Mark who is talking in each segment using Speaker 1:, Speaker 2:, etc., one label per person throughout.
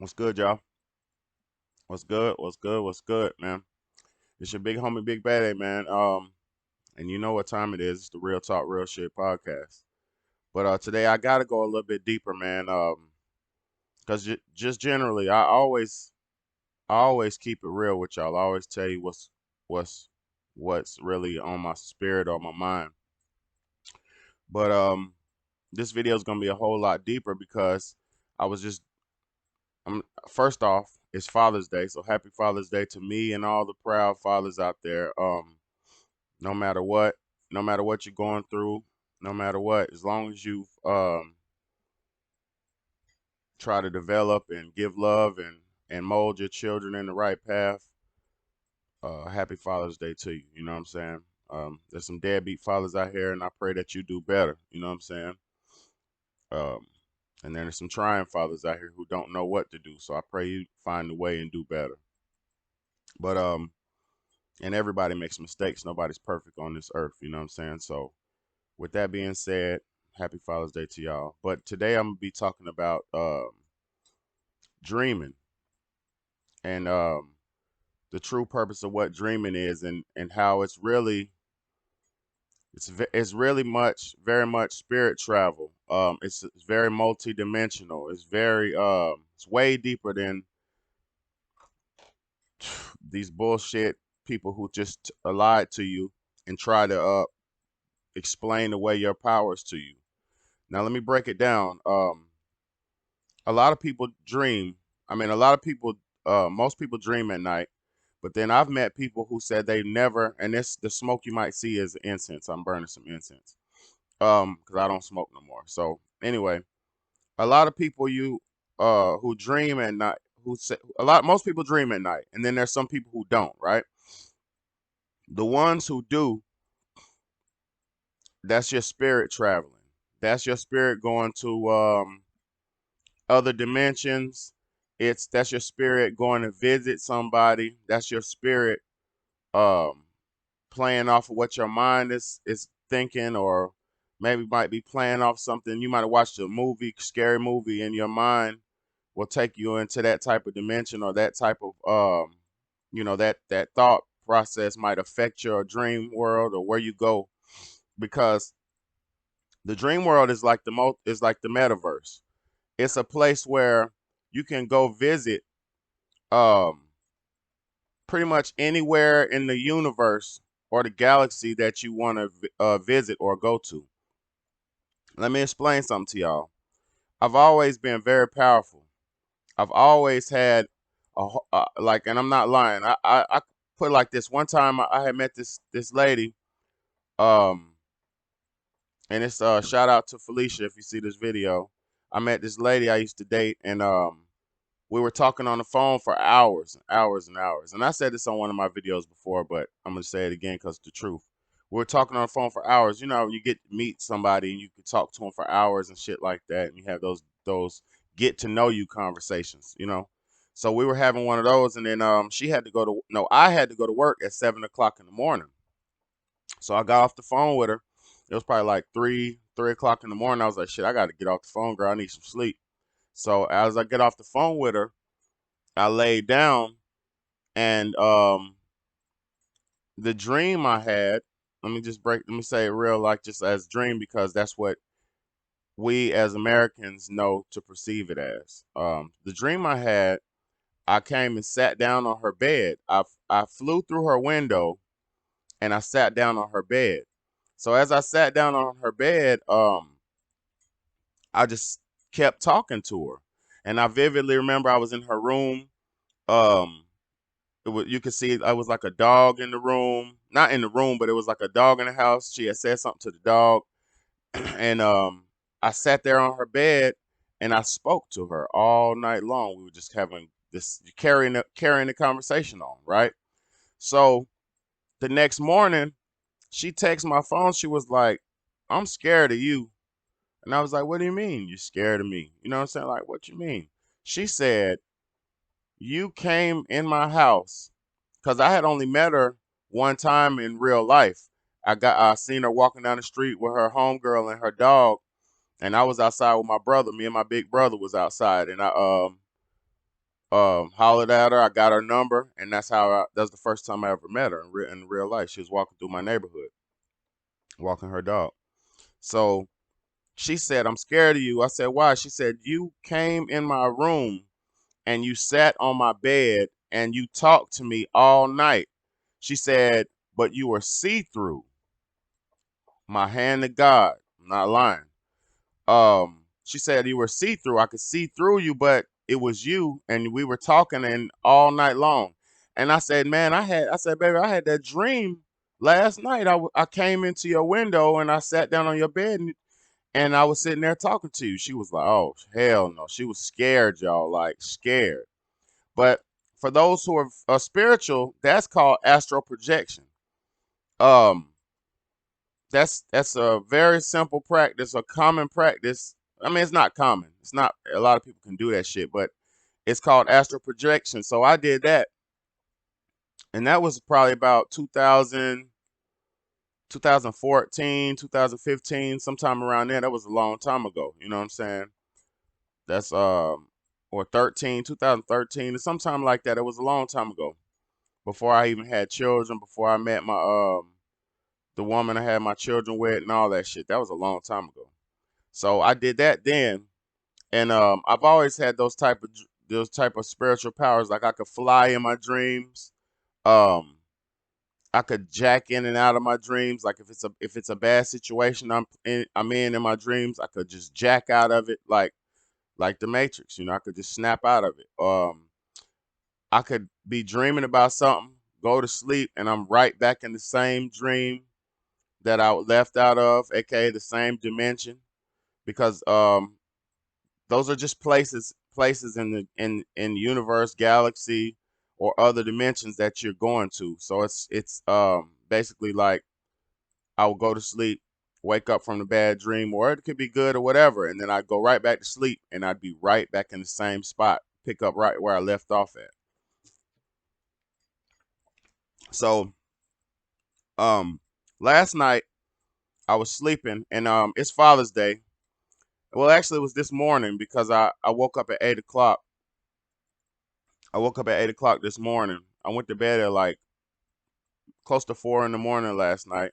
Speaker 1: What's good, y'all? What's good? What's good? What's good, man? It's your big homie, Big Bayday, man. And you know what time it is? It's the Real Talk, Real Shit podcast. But today I gotta go a little bit deeper, man. Cause just generally, I always keep it real with y'all. I always tell you what's what's really on my spirit or my mind. But this video is gonna be a whole lot deeper because I was just first off, it's Father's Day, so happy Father's Day to me and all the proud fathers out there. No matter what, no matter what you're going through, no matter what, as long as you try to develop and give love and mold your children in the right path, happy Father's Day to you. You know what I'm saying? There's some deadbeat fathers out here, and I pray that you do better. You know what I'm saying? Um, and then there's some trying fathers out here who don't know what to do. So I pray you find a way and do better. But and everybody makes mistakes. Nobody's perfect on this earth. You know what I'm saying? So with that being said, happy Father's Day to y'all. But today I'm gonna be talking about dreaming and the true purpose of what dreaming is and how it's really very much spirit travel. It's very multi-dimensional. It's way deeper than these bullshit people who just lied to you and try to explain away your powers to you. Now let me break it down. A lot of people dream. I mean, a lot of people, most people dream at night. But then I've met people who said they never, and this the smoke you might see is incense. I'm burning some incense, because I don't smoke no more. So anyway, a lot of people who dream at night, most people dream at night, and then there's some people who don't, right? The ones who do, that's your spirit traveling. That's your spirit going to other dimensions. That's your spirit going to visit somebody. That's your spirit um playing off of what your mind is thinking, or maybe might be playing off something. You might have watched a movie, scary movie, and your mind will take you into that type of dimension or that type of that thought process might affect your dream world or where you go, because the dream world is like the metaverse. It's a place where you can go visit um pretty much anywhere in the universe or the galaxy that you want to visit or go to. Let me explain something to y'all. I've always been very powerful. I've always had like, and I'm not lying. I put it like this. One time I had met this lady, um, and it's shout out to Felicia if you see this video. I met this lady I used to date, and we were talking on the phone for hours and hours and hours. And I said this on one of my videos before, but I'm gonna say it again because it's the truth. We were talking on the phone for hours. You know, you get to meet somebody and you can talk to them for hours and shit like that, and you have those get to know you conversations. You know, so we were having one of those, and then she had to go to no, I had to go to work at 7 o'clock in the morning. So I got off the phone with her. It was probably like three o'clock in the morning. I was like, shit, I got to get off the phone, girl. I need some sleep. So as I get off the phone with her, I laid down, and the dream I had, let me say it real, like just as dream, because that's what we as Americans know to perceive it as. The dream I had, I came and sat down on her bed. I flew through her window and I sat down on her bed. So as I sat down on her bed, I just kept talking to her. And I vividly remember I was in her room. Um, you could see I was like a dog in the room, not in the room, but it was like a dog in the house. She had said something to the dog, and I sat there on her bed and I spoke to her all night long. We were just having this carrying the conversation on, right? So the next morning, she texted my phone. She was like, "I'm scared of you," and I was like, "What do you mean you scared of me?" You know what I'm saying? Like, what you mean? She said, "You came in my house." Because I had only met her one time in real life. I seen her walking down the street with her homegirl and her dog, and I was outside with my brother. Me and my big brother was outside, and Hollered at her. I got her number, and that's the first time I ever met her in real life. She was walking through my neighborhood, walking her dog. So she said, "I'm scared of you." I said, "Why?" She said, "You came in my room and you sat on my bed and you talked to me all night." She said, "But you were see-through." My hand to God, I'm not lying. She said you were see-through. I could see through you, but it was you, and we were talking and all night long. And I said, "Man, I said, baby, I had that dream last night. I came into your window and I sat down on your bed and I was sitting there talking to you." She was like, "Oh, hell no." She was scared, y'all, like scared. But for those who are spiritual, that's called astral projection. Um, that's a very simple practice, a common practice. I mean, it's not common. It's not a lot of people can do that shit, but it's called astral projection. So I did that, and that was probably about 2000, 2014, 2015, sometime around there. That was a long time ago. You know what I'm saying? That's or 13, 2013, or sometime like that. It was a long time ago. Before I even had children, before I met my the woman I had my children with and all that shit. That was a long time ago. So I did that then, and I've always had those type of spiritual powers. Like I could fly in my dreams. Um, I could jack in and out of my dreams. Like if it's a bad situation I'm in my dreams, I could just jack out of it like the Matrix. I could just snap out of it. I could be dreaming about something, go to sleep, and I'm right back in the same dream that I left out of, aka the same dimension, because those are just places in the universe, galaxy, or other dimensions that you're going to. So it's basically like I will go to sleep, wake up from the bad dream, or it could be good or whatever, and then I'd go right back to sleep and I'd be right back in the same spot, pick up right where I left off at. So um last night I was sleeping, and it's Father's Day. Well, actually it was this morning because I woke up at 8 o'clock. I woke up at 8 o'clock this morning. I went to bed at like close to 4 in the morning last night,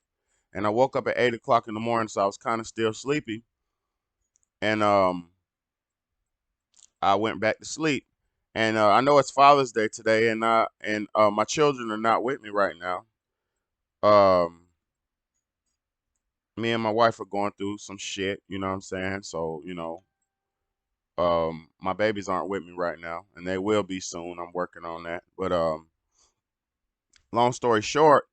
Speaker 1: and I woke up at 8 o'clock in the morning, so I was kind of still sleepy, and I went back to sleep. And I know it's Father's Day today, and my children are not with me right now. Um, Me and my wife are going through some shit, you know what I'm saying? So my babies aren't with me right now, and they will be soon. I'm working on that, but long story short,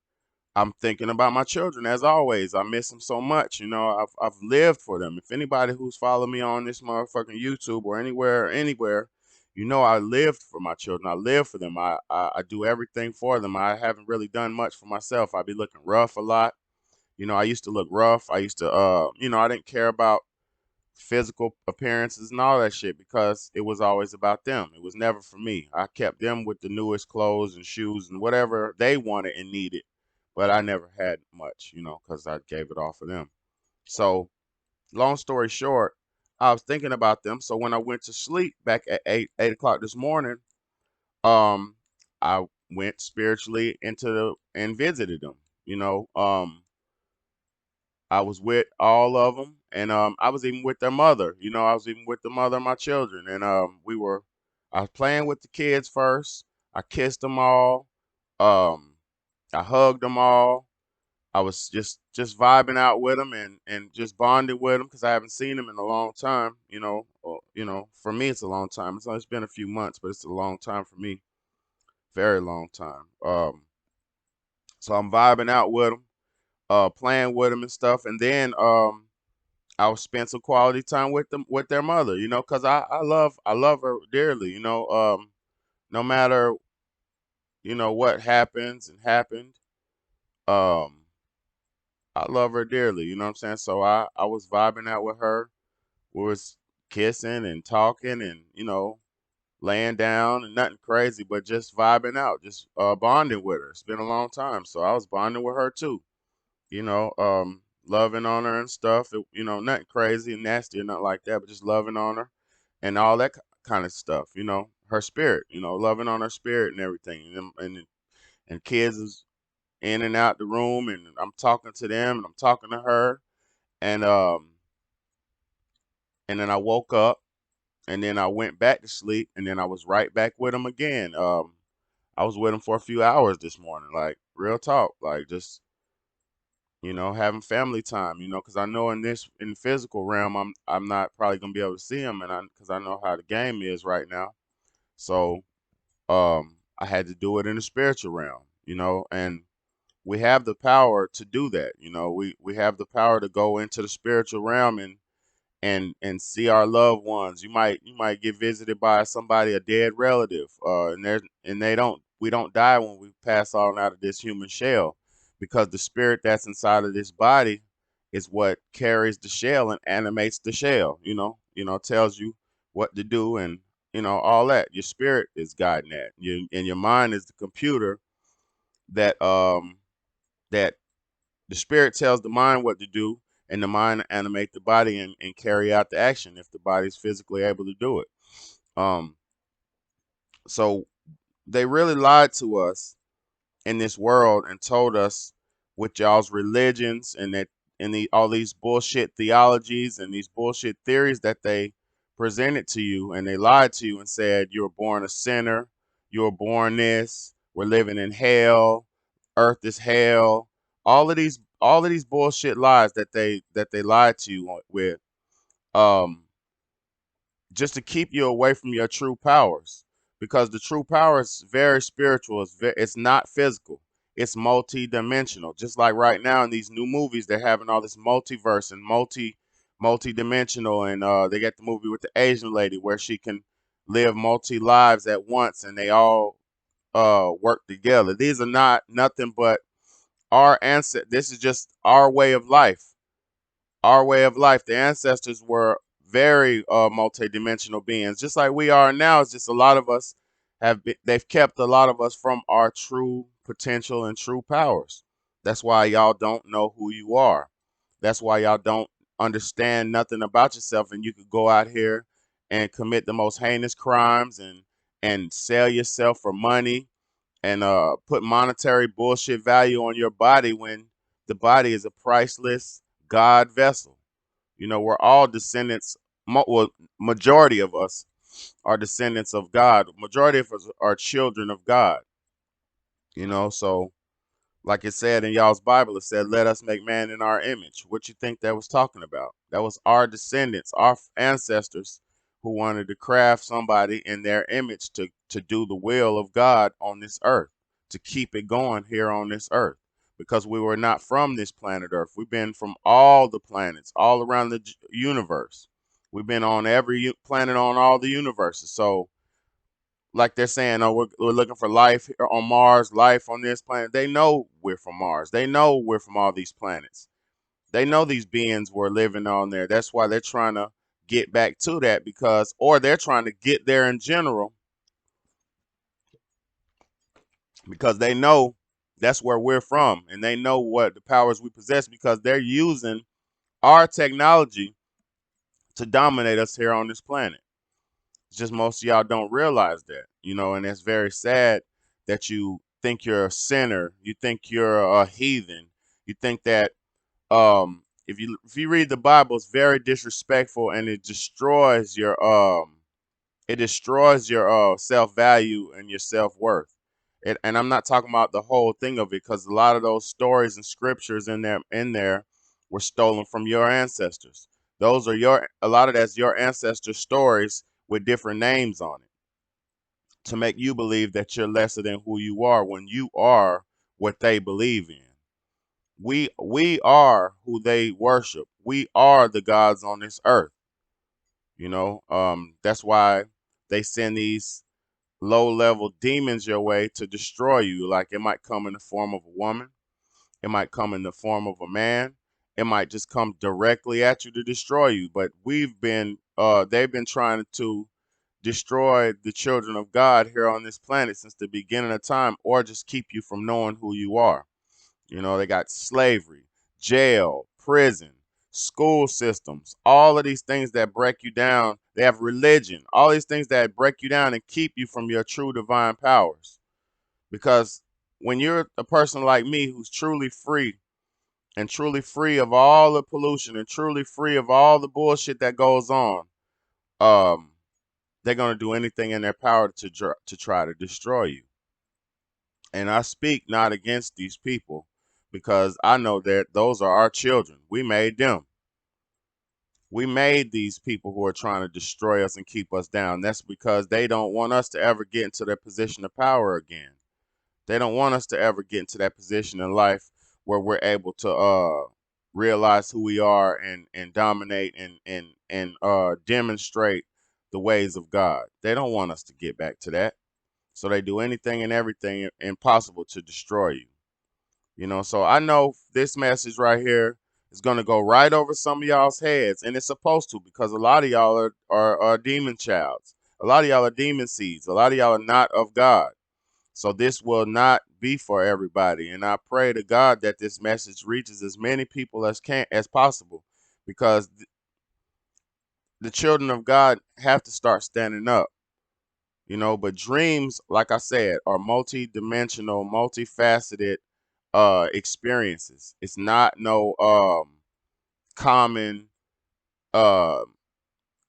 Speaker 1: I'm thinking about my children as always. I miss them so much. I've lived for them. If anybody who's followed me on this motherfucking YouTube or anywhere, I lived for my children. I live for them. I do everything for them. I haven't really done much for myself. I be looking rough a lot. I used to look rough. I used to I didn't care about physical appearances and all that shit because it was always about them. It was never for me. I kept them with the newest clothes and shoes and whatever they wanted and needed, but I never had much, because I gave it all for them. So, long story short, I was thinking about them. So when I went to sleep back at 8 o'clock this morning, um, I went spiritually and visited them. You know, I was with all of them, and I was even with their mother. I was even with the mother of my children, and I was playing with the kids first. I kissed them all. Um, I hugged them all. I was just vibing out with them and just bonding with them because I haven't seen them in a long time. For me it's a long time. It's been a few months, but it's a long time for me, very long time. So I'm vibing out with them, playing with them and stuff, and then I will spend some quality time with them, with their mother, because I love her dearly, no matter, what happens and happened. Um, I love her dearly, you know what I'm saying? So I was vibing out with her. We was kissing and talking and, laying down and nothing crazy, but just vibing out, just bonding with her. It's been a long time. So I was bonding with her too, loving on her and stuff. Nothing crazy and nasty or nothing like that, but just loving on her and all that kind of stuff. her spirit, loving on her spirit and everything. And kids is in and out the room, and I'm talking to them and I'm talking to her, and then I woke up, and then I went back to sleep, and then I was right back with them again. I was with them for a few hours this morning, like real talk, like just having family time, because I know in the physical realm, I'm not probably gonna be able to see them, because I know how the game is right now. So I had to do it in the spiritual realm, and we have the power to do that. We have the power to go into the spiritual realm and see our loved ones. You might get visited by somebody, a dead relative, and we don't die when we pass on out of this human shell, because the spirit that's inside of this body is what carries the shell and animates the shell. Tells you what to do, and all that. Your spirit is guiding that. And your mind is the computer that the spirit tells the mind what to do, and the mind animate the body and carry out the action if the body's physically able to do it. Um, so they really lied to us in this world and told us with y'all's religions and all these bullshit theologies and these bullshit theories that they presented to you, and they lied to you and said you were born a sinner, you were born this, we're living in hell, earth is hell, all of these bullshit lies that they lied to you with, um just to keep you away from your true powers, because the true power is very spiritual. It's not physical. It's multi-dimensional. Just like right now in these new movies, they're having all this multiverse and multi-dimensional, and they got the movie with the Asian lady where she can live multi lives at once, and they all work together. These are not nothing but our ancestors. This is just our way of life. Our way of life. The ancestors were very multidimensional beings, just like we are now. It's just a lot of us they've kept a lot of us from our true potential and true powers. That's why y'all don't know who you are. That's why y'all don't understand nothing about yourself, and you could go out here and commit the most heinous crimes and sell yourself for money and put monetary bullshit value on your body when the body is a priceless God vessel. We're all descendants. Well, majority of us are descendants of God. Majority of us are children of God. So like it said in y'all's Bible, it said, "Let us make man in our image." What you think that was talking about? That was our descendants, our ancestors, who wanted to craft somebody in their image to do the will of God on this earth, to keep it going here on this earth. Because we were not from this planet Earth. We've been from all the planets, all around the universe. We've been on every planet on all the universes. So like they're saying, oh, we're looking for life here on Mars, life on this planet. They know we're from Mars. They know we're from all these planets. They know these beings were living on there. That's why they're trying to get back to that, or they're trying to get there in general, because they know that's where we're from, and they know what the powers we possess, because they're using our technology to dominate us here on this planet. It's just most of y'all don't realize that, and it's very sad that you think you're a sinner, you think you're a heathen, you think that if you read the Bible, it's very disrespectful, and it destroys your self value and your self worth. And I'm not talking about the whole thing of it, because a lot of those stories and scriptures in there were stolen from your ancestors. A lot of that's your ancestors' stories with different names on it, to make you believe that you're lesser than who you are, when you are what they believe in. We are who they worship. We are the gods on this earth. That's why they send these low level demons your way to destroy you. Like, it might come in the form of a woman, it might come in the form of a man, it might just come directly at you to destroy you. But they've been trying to destroy the children of God here on this planet since the beginning of time, or just keep you from knowing who you are. They got slavery, jail, prison, school systems, all of these things that break you down. They have religion, all these things that break you down and keep you from your true divine powers. Because when you're a person like me who's truly free and truly free of all the pollution and truly free of all the bullshit that goes on, um, they're gonna do anything in their power to try to destroy you. And I speak not against these people because I know that those are our children. We made them. We made these people who are trying to destroy us and keep us down. That's because they don't want us to ever get into their position of power again. They don't want us to ever get into that position in life where we're able to realize who we are and dominate and demonstrate the ways of God. They don't want us to get back to that. So they do anything and everything impossible to destroy you. You know, so I know this message right here is going to go right over some of y'all's heads, and it's supposed to, because a lot of y'all are demon childs. A lot of y'all are demon seeds. A lot of y'all are not of God. So this will not be for everybody. And I pray to God that this message reaches as many people as possible, because the children of God have to start standing up. You know, but dreams, like I said, are multi-dimensional, multifaceted experiences. It's not no common uh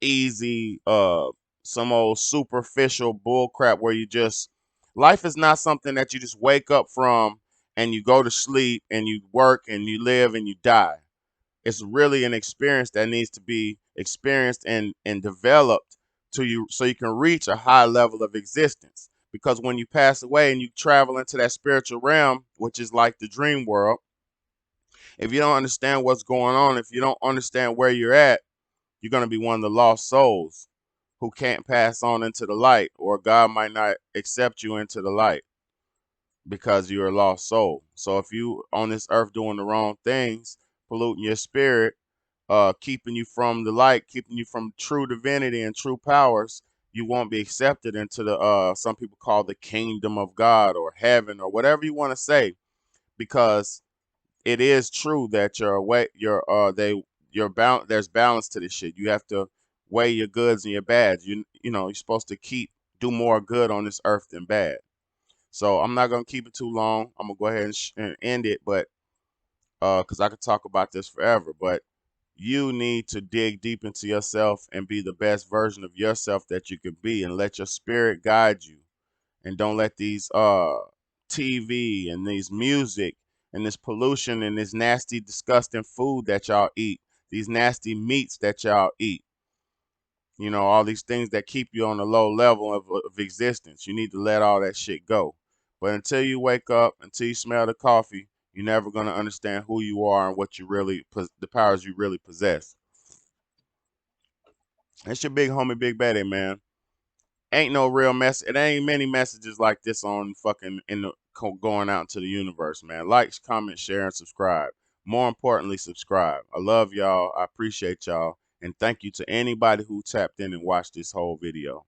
Speaker 1: easy some old superficial bull crap where you just, life is not something that you just wake up from and you go to sleep and you work and you live and you die. It's really an experience that needs to be experienced and developed to you so you can reach a high level of existence. Because when you pass away and you travel into that spiritual realm, which is like the dream world, if you don't understand what's going on, if you don't understand where you're at, you're going to be one of the lost souls who can't pass on into the light, or God might not accept you into the light because you're a lost soul. So if you on this earth doing the wrong things, polluting your spirit, keeping you from the light, keeping you from true divinity and true powers, you won't be accepted into the some people call the kingdom of God or heaven or whatever you want to say, because it is true that you're bound, there's balance to this shit. You have to weigh your goods and your bads. You know, you're supposed to do more good on this earth than bad. So I'm not gonna keep it too long. I'm gonna go ahead and end it, but because I could talk about this forever. But you need to dig deep into yourself and be the best version of yourself that you can be, and let your spirit guide you. And don't let these TV and these music and this pollution and this nasty, disgusting food that y'all eat, these nasty meats that y'all eat, you know, all these things that keep you on a low level of existence. You need to let all that shit go. But until you wake up, until you smell the coffee, you're never going to understand who you are and what you really, the powers you really possess. It's your big homie, Big Bayday, man. Ain't no real mess. It ain't many messages like this on fucking going out into the universe, man. Likes, comment, share, and subscribe. More importantly, subscribe. I love y'all. I appreciate y'all. And thank you to anybody who tapped in and watched this whole video.